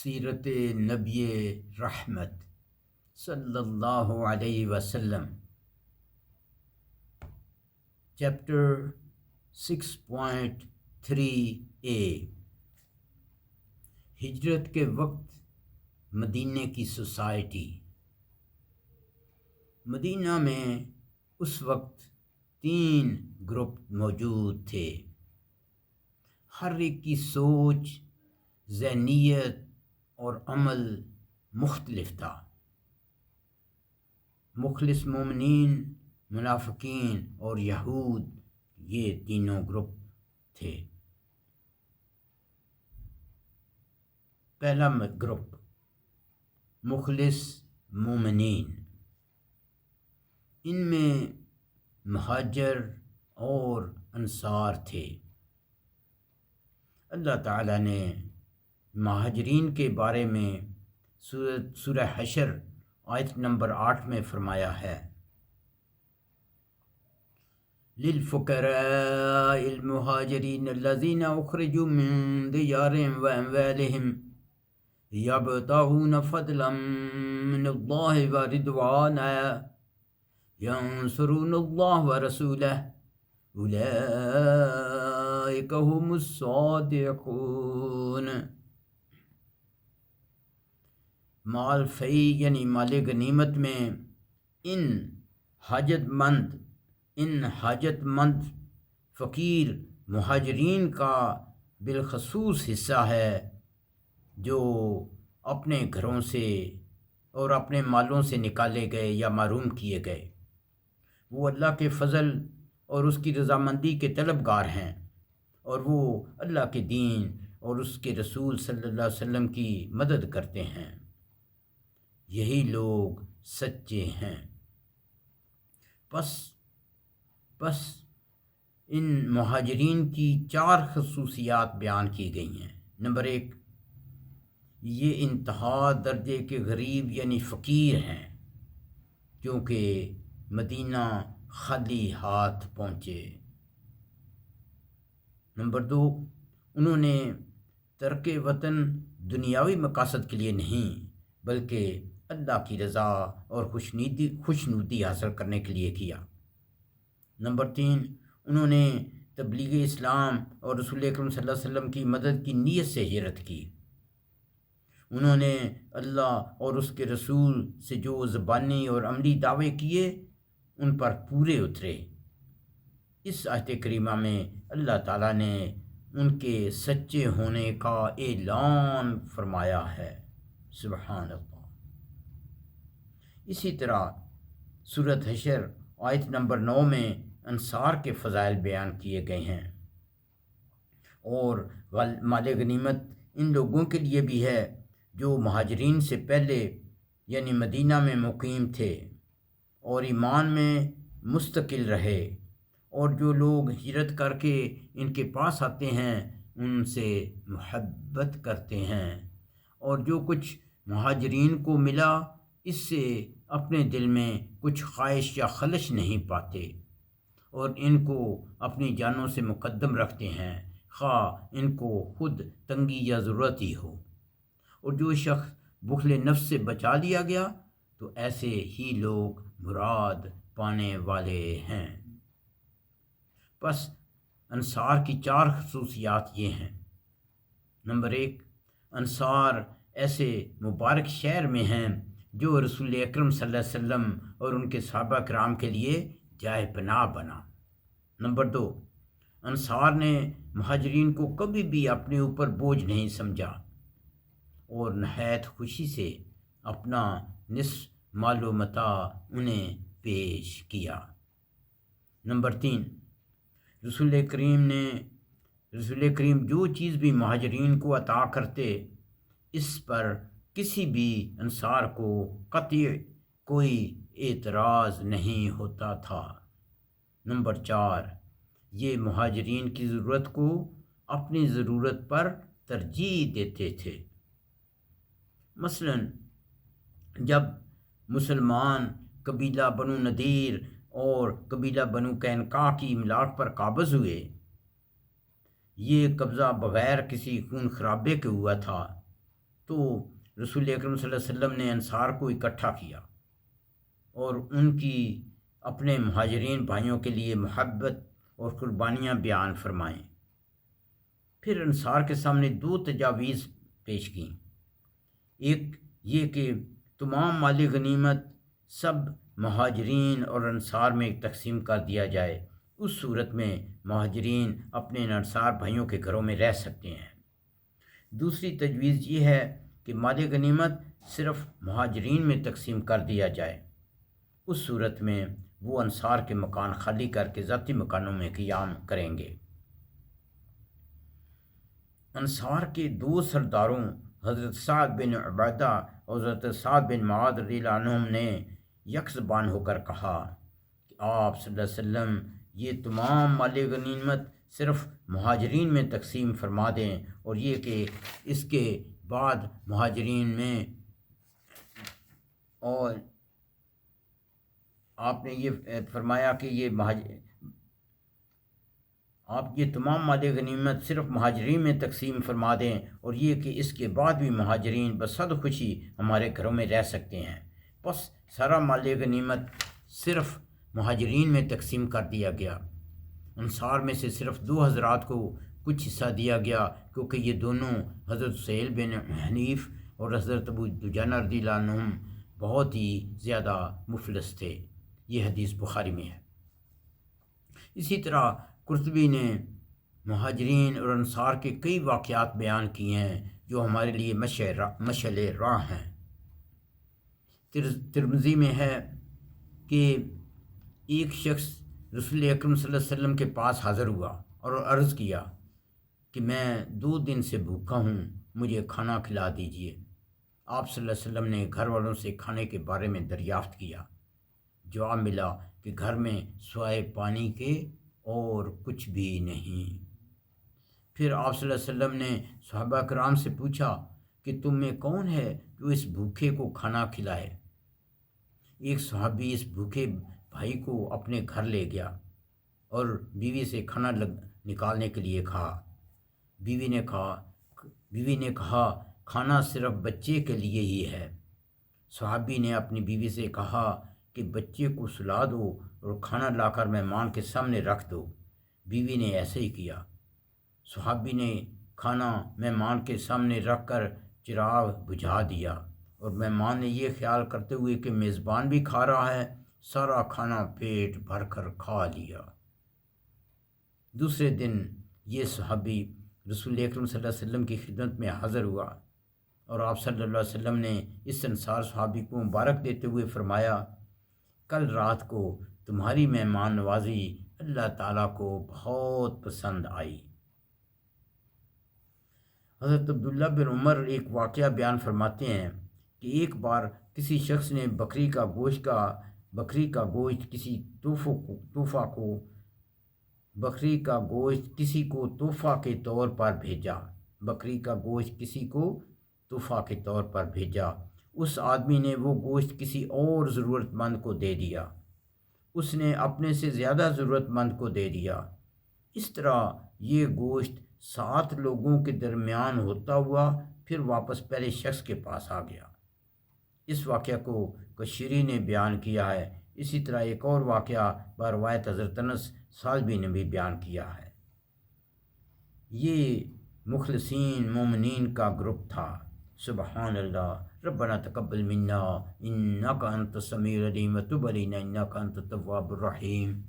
سیرت نبی رحمت صلی اللہ علیہ وسلم، چیپٹر 6.3a ہجرت کے وقت مدینہ کی سوسائٹی۔ مدینہ میں اس وقت 3 گروپ موجود تھے۔ ہر ایک کی سوچ، ذہنیت اور عمل مختلف تھا۔ مخلص مومنین، منافقین اور یہود، یہ تینوں گروپ تھے۔ پہلا گروپ مخلص مومنین، ان میں مہاجر اور انصار تھے۔ اللہ تعالیٰ نے مہاجرین کے بارے میں سورہ حشر آیت نمبر 8 میں فرمایا ہے، لِلْفُقَرَاءِ الْمُهَاجِرِينَ الَّذِينَ أُخْرِجُوا مِنْ دِيَارِهِمْ وَأَمْوَالِهِمْ يَبْتَغُونَ فَضْلًا مِنَ اللَّهِ وَرِضْوَانًا يَنْصُرُونَ اللَّهَ وَرَسُولَهُ أُولَئِكَ هُمُ الصَّادِقُونَ۔ مال فی یعنی مال غنیمت میں ان حاجت مند فقیر مہاجرین کا بالخصوص حصہ ہے، جو اپنے گھروں سے اور اپنے مالوں سے نکالے گئے یا محروم کیے گئے۔ وہ اللہ کے فضل اور اس کی رضامندی کے طلبگار ہیں، اور وہ اللہ کے دین اور اس کے رسول صلی اللہ علیہ وسلم کی مدد کرتے ہیں۔ یہی لوگ سچے ہیں۔ پس ان مہاجرین کی 4 خصوصیات بیان کی گئی ہیں۔ نمبر 1، یہ انتہا درجے کے غریب یعنی فقیر ہیں، کیونکہ مدینہ خالی ہاتھ پہنچے۔ نمبر 2، انہوں نے ترک وطن دنیاوی مقاصد کے لیے نہیں، بلکہ اللہ کی رضا اور خوشنودی حاصل کرنے کے لیے کیا۔ نمبر 3، انہوں نے تبلیغ اسلام اور رسول اکرم صلی اللہ علیہ وسلم کی مدد کی نیت سے ہجرت کی۔ انہوں نے اللہ اور اس کے رسول سے جو زبانی اور عملی دعوے کیے ان پر پورے اترے۔ اس آیت کریمہ میں اللہ تعالیٰ نے ان کے سچے ہونے کا اعلان فرمایا ہے۔ سبحان اللہ۔ اسی طرح سورۃ حشر آیت نمبر 9 میں انصار کے فضائل بیان کیے گئے ہیں، اور مال غنیمت ان لوگوں کے لیے بھی ہے جو مہاجرین سے پہلے یعنی مدینہ میں مقیم تھے اور ایمان میں مستقل رہے، اور جو لوگ ہجرت کر کے ان کے پاس آتے ہیں ان سے محبت کرتے ہیں، اور جو کچھ مہاجرین کو ملا اس سے اپنے دل میں کچھ خواہش یا خلش نہیں پاتے، اور ان کو اپنی جانوں سے مقدم رکھتے ہیں، خواہ ان کو خود تنگی یا ضرورت ہی ہو۔ اور جو شخص بخل نفس سے بچا لیا گیا تو ایسے ہی لوگ مراد پانے والے ہیں۔ پس انصار کی 4 خصوصیات یہ ہیں۔ نمبر 1، انصار ایسے مبارک شہر میں ہیں جو رسول اکرم صلی اللہ علیہ وسلم اور ان کے صحابہ کرام کے لیے جائے پناہ بنا۔ نمبر 2، انصار نے مہاجرین کو کبھی بھی اپنے اوپر بوجھ نہیں سمجھا اور نہایت خوشی سے اپنا نصف مال و متاع انہیں پیش کیا۔ نمبر 3، رسول کریم جو چیز بھی مہاجرین کو عطا کرتے اس پر کسی بھی انصار کو قطعی کوئی اعتراض نہیں ہوتا تھا۔ نمبر 4، یہ مہاجرین کی ضرورت کو اپنی ضرورت پر ترجیح دیتے تھے۔ مثلا جب مسلمان قبیلہ بنو نذیر اور قبیلہ بنو قینقاع کی املاک پر قابض ہوئے، یہ قبضہ بغیر کسی خون خرابے کے ہوا تھا، تو رسول اکرم صلی اللہ علیہ وسلم نے انصار کو اکٹھا کیا اور ان کی اپنے مہاجرین بھائیوں کے لیے محبت اور قربانیاں بیان فرمائیں۔ پھر انصار کے سامنے 2 تجاویز پیش کیں۔ ایک یہ کہ تمام مال غنیمت سب مہاجرین اور انصار میں تقسیم کر دیا جائے، اس صورت میں مہاجرین اپنے انصار بھائیوں کے گھروں میں رہ سکتے ہیں۔ دوسری تجویز یہ ہے کہ مال غنیمت صرف مہاجرین میں تقسیم کر دیا جائے، اس صورت میں وہ انصار کے مکان خالی کر کے ذاتی مکانوں میں قیام کریں گے۔ انصار کے 2 سرداروں حضرت سعد بن عبادہ اور حضرت سعد بن معاذ رضی اللہ عنہم نے یک زبان ہو کر کہا کہ آپ صلی اللہ علیہ وسلم یہ تمام مال غنیمت صرف مہاجرین میں تقسیم فرما دیں، اور یہ کہ اس کے بعد مہاجرین میں، اور آپ نے یہ فرمایا کہ آپ یہ تمام مال غنیمت صرف مہاجرین میں تقسیم فرما دیں، اور یہ کہ اس کے بعد بھی مہاجرین بصد خوشی ہمارے گھروں میں رہ سکتے ہیں۔ بس سارا مال غنیمت صرف مہاجرین میں تقسیم کر دیا گیا۔ انصار میں سے صرف 2 حضرات کو کچھ حصہ دیا گیا، کیونکہ یہ دونوں حضرت سہیل بن حنیف اور حضرت ابو دجانہ رضی اللہ عنہم بہت ہی زیادہ مفلس تھے۔ یہ حدیث بخاری میں ہے۔ اسی طرح قرطبی نے مہاجرین اور انصار کے کئی واقعات بیان کیے ہیں جو ہمارے لیے مشعل راہ ہیں۔ ترمذی میں ہے کہ ایک شخص رسول اکرم صلی اللہ علیہ وسلم کے پاس حاضر ہوا اور عرض کیا کہ میں 2 دن سے بھوکا ہوں، مجھے کھانا کھلا دیجیے۔ آپ صلی اللہ علیہ وسلم نے گھر والوں سے کھانے کے بارے میں دریافت کیا۔ جواب ملا کہ گھر میں سوائے پانی کے اور کچھ بھی نہیں۔ پھر آپ صلی اللہ علیہ وسلم نے صحابہ کرام سے پوچھا کہ تم میں کون ہے جو اس بھوکے کو کھانا کھلائے؟ ایک صحابی اس بھوکے بھائی کو اپنے گھر لے گیا اور بیوی سے کھانا نکالنے کے لیے کہا۔ بیوی نے کہا کھانا صرف بچے کے لیے ہی ہے۔ صحابی نے اپنی بیوی سے کہا کہ بچے کو سلا دو اور کھانا لا کر مہمان کے سامنے رکھ دو۔ بیوی نے ایسے ہی کیا۔ صحابی نے کھانا مہمان کے سامنے رکھ کر چراغ بجھا دیا، اور مہمان نے یہ خیال کرتے ہوئے کہ میزبان بھی کھا رہا ہے، سارا کھانا پیٹ بھر کر کھا لیا۔ دوسرے دن یہ صحابی رسول اکرم صلی اللہ علیہ وسلم کی خدمت میں حاضر ہوا، اور آپ صلی اللہ علیہ وسلم نے اس انصار صحابی کو مبارک دیتے ہوئے فرمایا کل رات کو تمہاری مہمان نوازی اللہ تعالیٰ کو بہت پسند آئی۔ حضرت عبداللہ بن عمر ایک واقعہ بیان فرماتے ہیں کہ ایک بار کسی شخص نے بکری کا گوشت کسی کو تحفہ کے طور پر بھیجا۔ اس آدمی نے وہ گوشت کسی اور ضرورت مند کو دے دیا، اس نے اپنے سے زیادہ ضرورت مند کو دے دیا۔ اس طرح یہ گوشت 7 لوگوں کے درمیان ہوتا ہوا پھر واپس پہلے شخص کے پاس آ گیا۔ اس واقعہ کو کشیری نے بیان کیا ہے۔ اسی طرح ایک اور واقعہ بروایت حضرت انس سالبی نے بھی بیان کیا ہے۔ یہ مخلصین مومنین کا گروپ تھا۔ سبحان اللہ ربنا تقبل منا انک انت السمیع العلیم وتب علینا انک انت التواب الرحیم۔